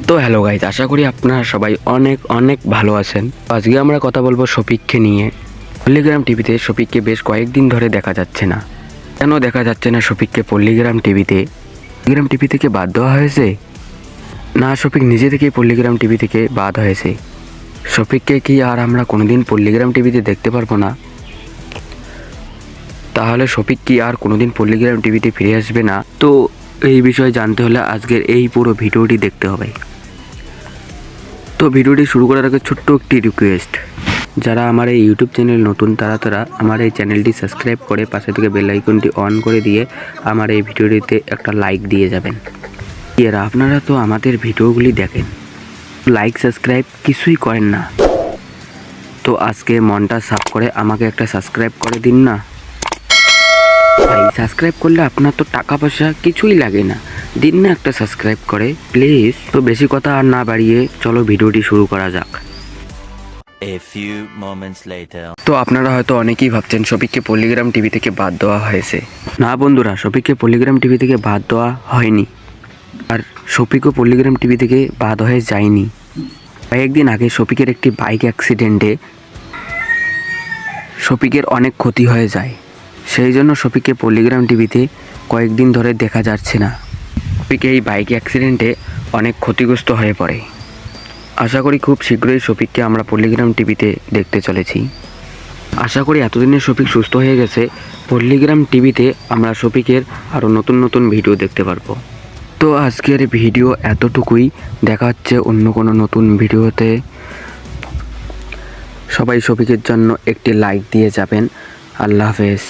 তো hello guys, আশা করি আপনারা সবাই অনেক অনেক ভালো আছেন। আজকে আমরা কথা বলবো শফিককে নিয়ে। পল্লিগ্রাম টিভিতে শফিককে বেশ কয়েকদিন ধরে দেখা যাচ্ছে না। কেন দেখা যাচ্ছে না শফিককে পল্লিগ্রাম টিভিতে? পল্লিগ্রাম টিভি থেকে বাদ দেওয়া হয়েছে, না শফিক নিজে থেকেই পল্লিগ্রাম টিভি থেকে বাদ হয়েছে? শফিককে কি আর আমরা কোনোদিন পল্লিগ্রাম টিভিতে দেখতে পারবো না? তাহলে শফিক কি আর কোনোদিন পল্লিগ্রাম টিভিতে ফিরে আসবে না? তো এই বিষয়ে জানতে হলে আজকের এই পুরো ভিডিওটি দেখতে হবে। তো ভিডিওটি শুরু করার আগে ছোট্ট একটি রিকোয়েস্ট, যারা আমার এই ইউটিউব চ্যানেল নতুন তারা আমার এই চ্যানেলটি সাবস্ক্রাইব করে পাশে থেকে বেল আইকনটি অন করে দিয়ে আমার এই ভিডিওটিতে একটা লাইক দিয়ে যাবেন। এরা আপনারা তো আমাদের ভিডিওগুলি দেখেন, লাইক সাবস্ক্রাইব কিছুই করেন না। তো আজকে মনটা সাফ করে আমাকে একটা সাবস্ক্রাইব করে দিন না ভাই। সাবস্ক্রাইব করলে আপনার তো টাকা পয়সা কিছুই লাগে না, দিন না একটা সাবস্ক্রাইব করে প্লিজ। তো বেশি কথা আর না বাড়িয়ে চলো ভিডিওটি শুরু করা যাক। A few moments later. তো আপনারা হয়তো অনেকেই ভাবছেন শফিককে পল্লিগ্রাম টিভি থেকে বাদ দেওয়া হয়েছে। না বন্ধুরা, শফিককে পল্লিগ্রাম টিভি থেকে বাদ দেওয়া হয়নি, আর শফিকও পল্লিগ্রাম টিভি থেকে বাদ হয়ে যায়নি। কয়েকদিন আগে শফিকের একটি বাইক অ্যাক্সিডেন্টে শফিকের অনেক ক্ষতি হয়ে যায়, সেই জন্য শফিককে পল্লিগ্রাম টিভিতে কয়েকদিন ধরে দেখা যাচ্ছে না। শফিক এই বাইক অ্যাক্সিডেন্টে অনেক ক্ষতিগ্রস্ত হয়ে পড়ে। আশা করি খুব শীঘ্রই শফিককে আমরা পল্লিগ্রাম টিভিতে দেখতে চলেছি। আশা করি এতদিনে শফিক সুস্থ হয়ে গেছে, পল্লিগ্রাম টিভিতে আমরা শফিকের আরও নতুন নতুন ভিডিও দেখতে পারবো। তো আজকের ভিডিও এতটুকুই, দেখা হচ্ছে অন্য কোনো নতুন ভিডিওতে। সবাই শফিকের জন্য একটি লাইক দিয়ে যাবেন। আল্লাহ হাফেজ।